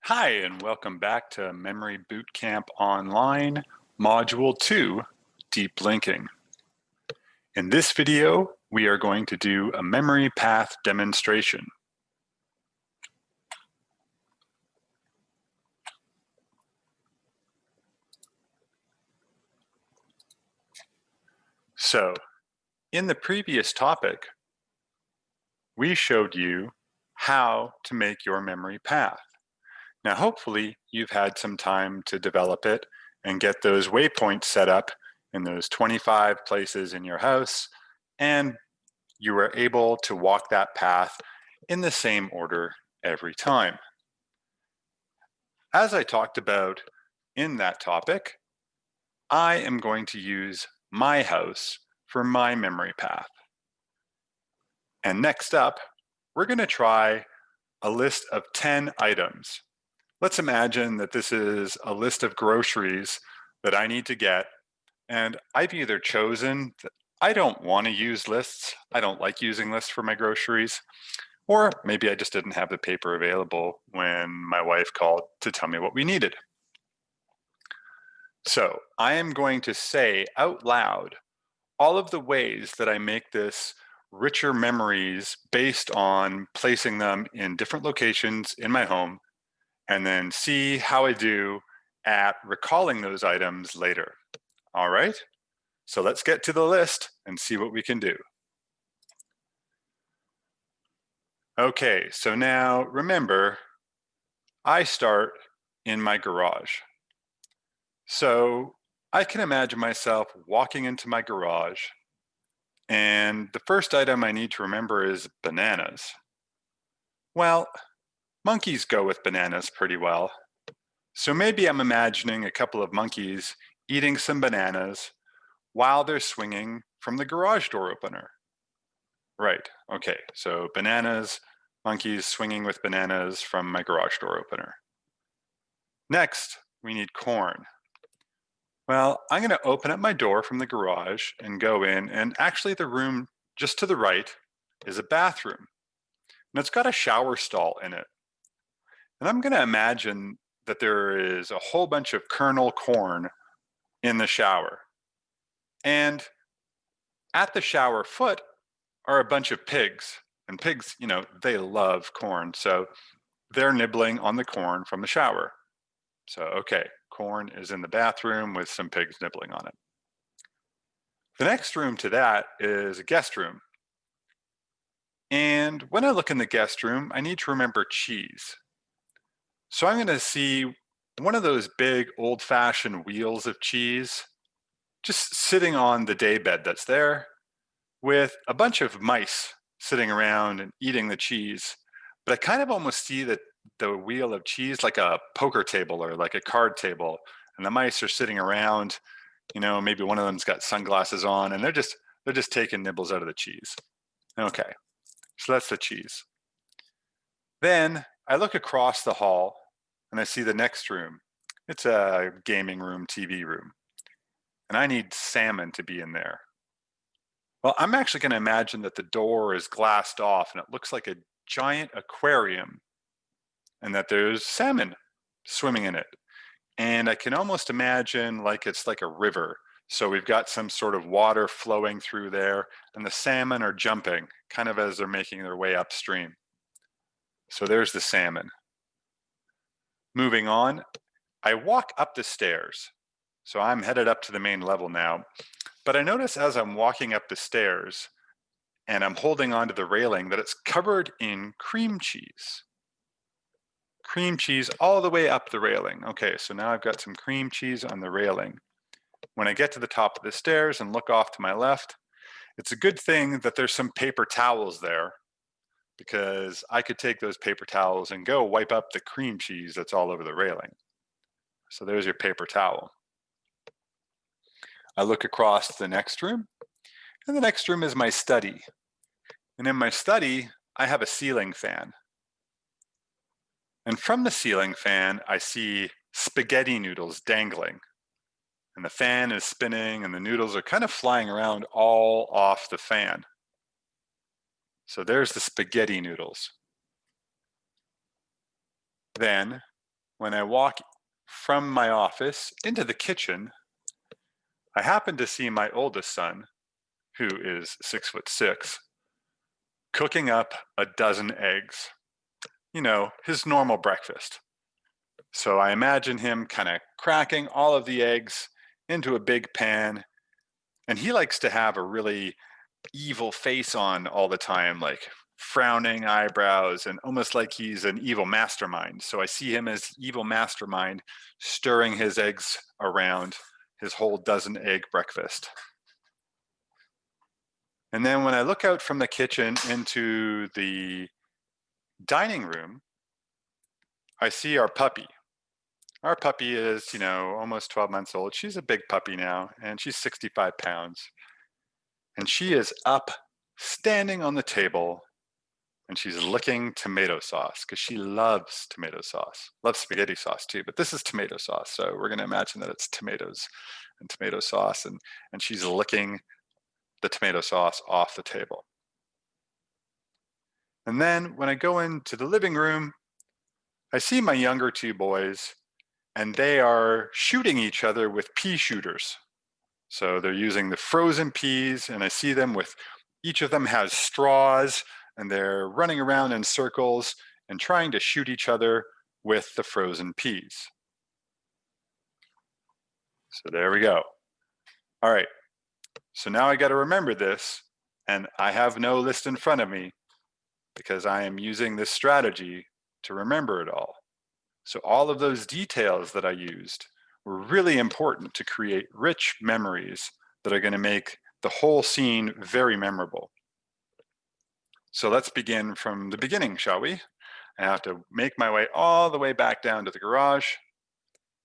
Hi, and welcome back to Memory Bootcamp Online, Module 2, Deep Linking. In this video, we are going to do a memory path demonstration. So, in the previous topic, we showed you how to make your memory path. Now, hopefully, you've had some time to develop it and get those waypoints set up in those 25 places in your house, and you were able to walk that path in the same order every time. As I talked about in that topic, I am going to use my house for my memory path. And next up, we're going to try a list of 10 items. Let's imagine that this is a list of groceries that I need to get, and I've either chosen that I don't want to use lists. I don't like using lists for my groceries. Or maybe I just didn't have the paper available when my wife called to tell me what we needed. So I am going to say out loud all of the ways that I make this richer memories based on placing them in different locations in my home, and then see how I do at recalling those items later. All right, so let's get to the list and see what we can do. Okay, so now remember, I start in my garage. So I can imagine myself walking into my garage, and the first item I need to remember is bananas. Well, monkeys go with bananas pretty well. So maybe I'm imagining a couple of monkeys eating some bananas while they're swinging from the garage door opener. Right, okay, so bananas, monkeys swinging with bananas from my garage door opener. Next, we need corn. Well, I'm going to open up my door from the garage and go in, and actually the room just to the right is a bathroom, and it's got a shower stall in it. And I'm going to imagine that there is a whole bunch of kernel corn in the shower. And at the shower foot are a bunch of pigs. And pigs, they love corn. So they're nibbling on the corn from the shower. So, okay, corn is in the bathroom with some pigs nibbling on it. The next room to that is a guest room. And when I look in the guest room, I need to remember cheese. So I'm going to see one of those big old-fashioned wheels of cheese just sitting on the daybed that's there with a bunch of mice sitting around and eating the cheese. But I kind of almost see that the wheel of cheese like a poker table or like a card table, and the mice are sitting around. Maybe one of them's got sunglasses on, and they're just taking nibbles out of the cheese. Okay, so that's the cheese. Then I look across the hall and I see the next room. It's a gaming room, TV room, and I need salmon to be in there. Well, I'm actually going to imagine that the door is glassed off and it looks like a giant aquarium, and that there's salmon swimming in it. And I can almost imagine like it's like a river. So we've got some sort of water flowing through there, and the salmon are jumping kind of as they're making their way upstream. So there's the salmon. Moving on, I walk up the stairs. So I'm headed up to the main level now. But I notice as I'm walking up the stairs and I'm holding onto the railing that it's covered in cream cheese. Cream cheese all the way up the railing. Okay, so now I've got some cream cheese on the railing. When I get to the top of the stairs and look off to my left, it's a good thing that there's some paper towels there, because I could take those paper towels and go wipe up the cream cheese that's all over the railing. So there's your paper towel. I look across the next room, and the next room is my study. And in my study, I have a ceiling fan. And from the ceiling fan, I see spaghetti noodles dangling. And the fan is spinning, and the noodles are kind of flying around all off the fan. So there's the spaghetti noodles. Then when I walk from my office into the kitchen, I happen to see my oldest son, who is 6'6", cooking up a dozen eggs. You know, his normal breakfast. So I imagine him kind of cracking all of the eggs into a big pan. And he likes to have a really evil face on all the time, like frowning eyebrows and almost like he's an evil mastermind. So I see him as evil mastermind stirring his eggs around his whole dozen egg breakfast. And then when I look out from the kitchen into the dining room, I see our puppy. Our puppy is, you know, almost 12 months old. She's a big puppy now, and she's 65 pounds. And she is up, standing on the table, and she's licking tomato sauce because she loves tomato sauce. Loves spaghetti sauce too, but this is tomato sauce. So we're going to imagine that it's tomatoes and tomato sauce, and she's licking the tomato sauce off the table. And then when I go into the living room, I see my younger two boys, and they are shooting each other with pea shooters. So they're using the frozen peas, and I see them with, each of them has straws, and they're running around in circles and trying to shoot each other with the frozen peas. So there we go. All right, so now I got to remember this, and I have no list in front of me because I am using this strategy to remember it all. So all of those details that I used were really important to create rich memories that are going to make the whole scene very memorable. So let's begin from the beginning, shall we? I have to make my way all the way back down to the garage,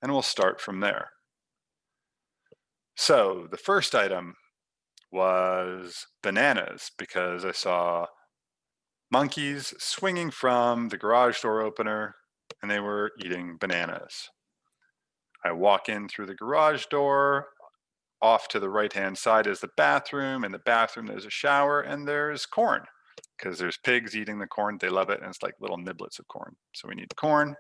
and we'll start from there. So the first item was bananas, because I saw monkeys swinging from the garage door opener, and they were eating bananas. I walk in through the garage door. Off to the right-hand side is the bathroom. In the bathroom, there's a shower, and there's corn, because there's pigs eating the corn. They love it, and it's like little niblets of corn. So we need the corn.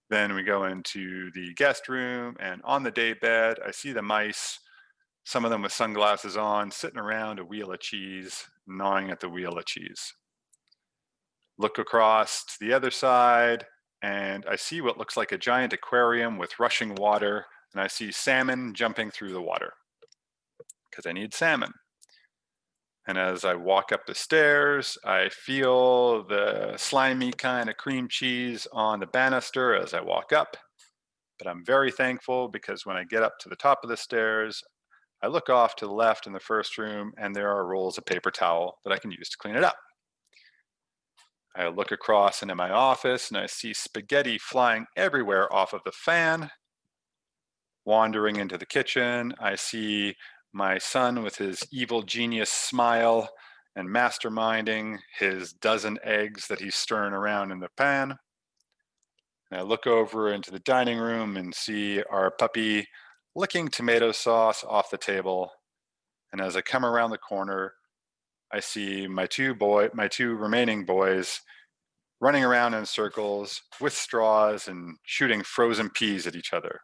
Then we go into the guest room, and on the day bed, I see the mice, some of them with sunglasses on, sitting around a wheel of cheese, gnawing at the wheel of cheese. Look across to the other side, and I see what looks like a giant aquarium with rushing water, and I see salmon jumping through the water, because I need salmon. And as I walk up the stairs, I feel the slimy kind of cream cheese on the banister as I walk up. But I'm very thankful, because when I get up to the top of the stairs, I look off to the left in the first room, and there are rolls of paper towel that I can use to clean it up. I look across into my office, and I see spaghetti flying everywhere off of the fan. Wandering into the kitchen, I see my son with his evil genius smile and masterminding his dozen eggs that he's stirring around in the pan. And I look over into the dining room and see our puppy licking tomato sauce off the table. And as I come around the corner, I see my two remaining boys running around in circles with straws and shooting frozen peas at each other.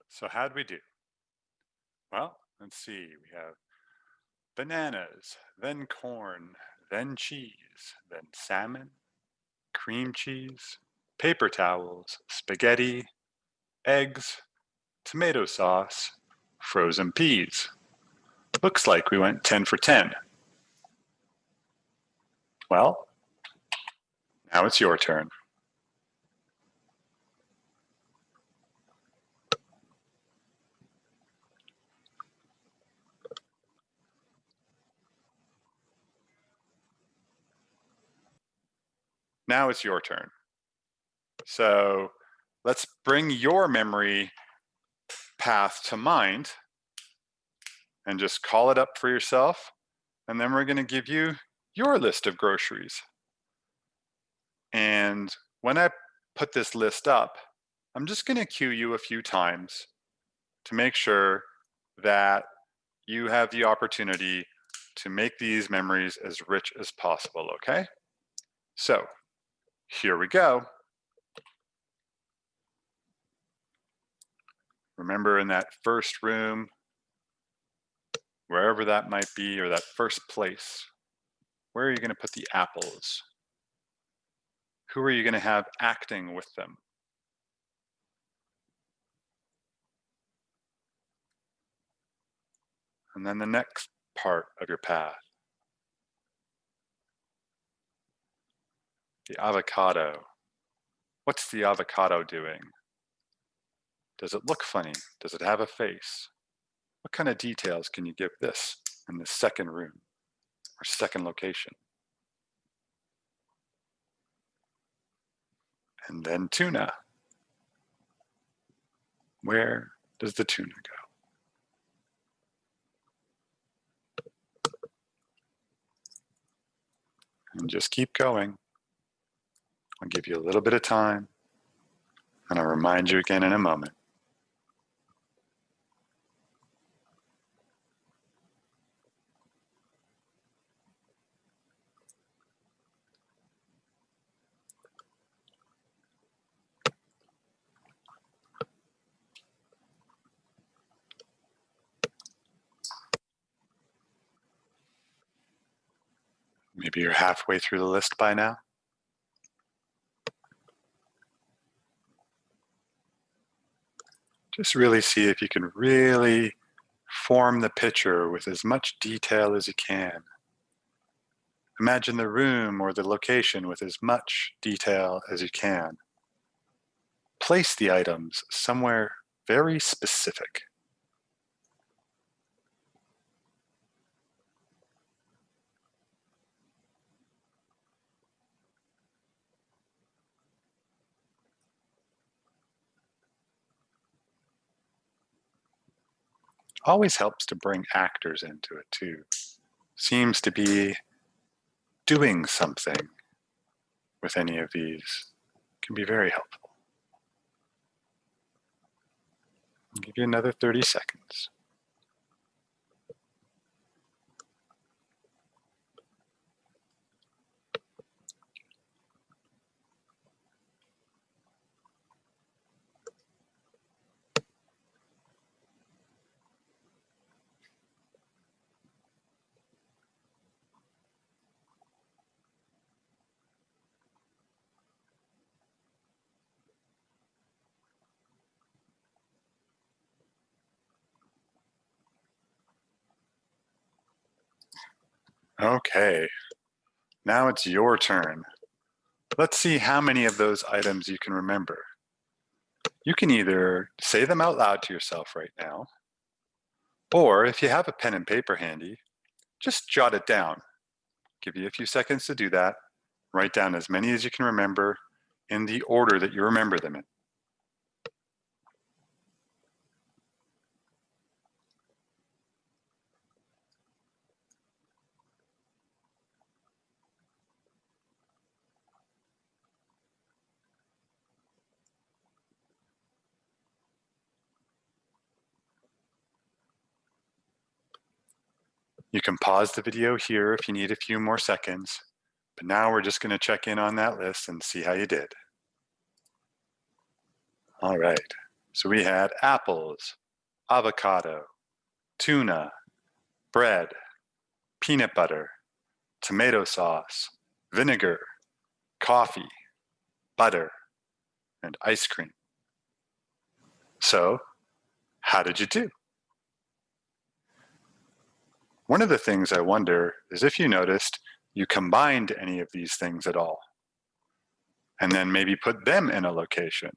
So how'd we do? Well, let's see. We have bananas, then corn, then cheese, then salmon, cream cheese, paper towels, spaghetti, eggs, tomato sauce, frozen peas. Looks like we went 10 for 10. Well, now it's your turn. Now it's your turn. So let's bring your memory path to mind and just call it up for yourself. And then we're going to give you your list of groceries. And when I put this list up, I'm just going to cue you a few times to make sure that you have the opportunity to make these memories as rich as possible, okay? So here we go. Remember in that first room, wherever that might be, or that first place, where are you going to put the apples? Who are you going to have acting with them? And then the next part of your path, the avocado. What's the avocado doing? Does it look funny? Does it have a face? What kind of details can you give this in the second room or second location? And then tuna. Where does the tuna go? And just keep going. I'll give you a little bit of time, and I'll remind you again in a moment. Maybe you're halfway through the list by now. Just really see if you can really form the picture with as much detail as you can. Imagine the room or the location with as much detail as you can. Place the items somewhere very specific. Always helps to bring actors into it too. Seems to be doing something with any of these can be very helpful. I'll give you another 30 seconds. Okay, now it's your turn. Let's see how many of those items you can remember. You can either say them out loud to yourself right now, or if you have a pen and paper handy, just jot it down. Give you a few seconds to do that. Write down as many as you can remember in the order that you remember them in. You can pause the video here if you need a few more seconds, but now we're just going to check in on that list and see how you did. All right, so we had apples, avocado, tuna, bread, peanut butter, tomato sauce, vinegar, coffee, butter, and ice cream. So, how did you do? One of the things I wonder is if you noticed you combined any of these things at all, and then maybe put them in a location.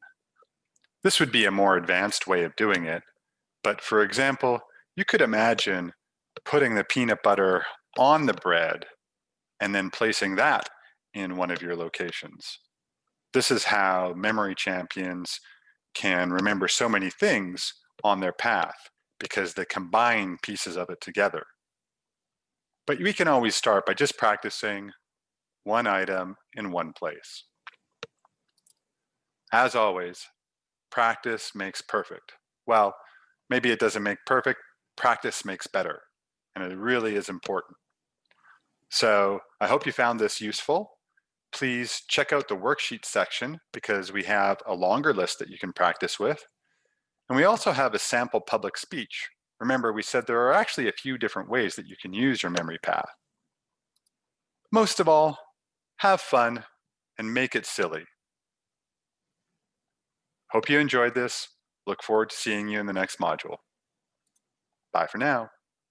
This would be a more advanced way of doing it, but for example, you could imagine putting the peanut butter on the bread and then placing that in one of your locations. This is how memory champions can remember so many things on their path because they combine pieces of it together. But we can always start by just practicing one item in one place. As always, practice makes perfect. Well, maybe it doesn't make perfect, practice makes better, and it really is important. So I hope you found this useful. Please check out the worksheet section because we have a longer list that you can practice with. And we also have a sample public speech. Remember, we said there are actually a few different ways that you can use your memory path. Most of all, have fun and make it silly. Hope you enjoyed this. Look forward to seeing you in the next module. Bye for now.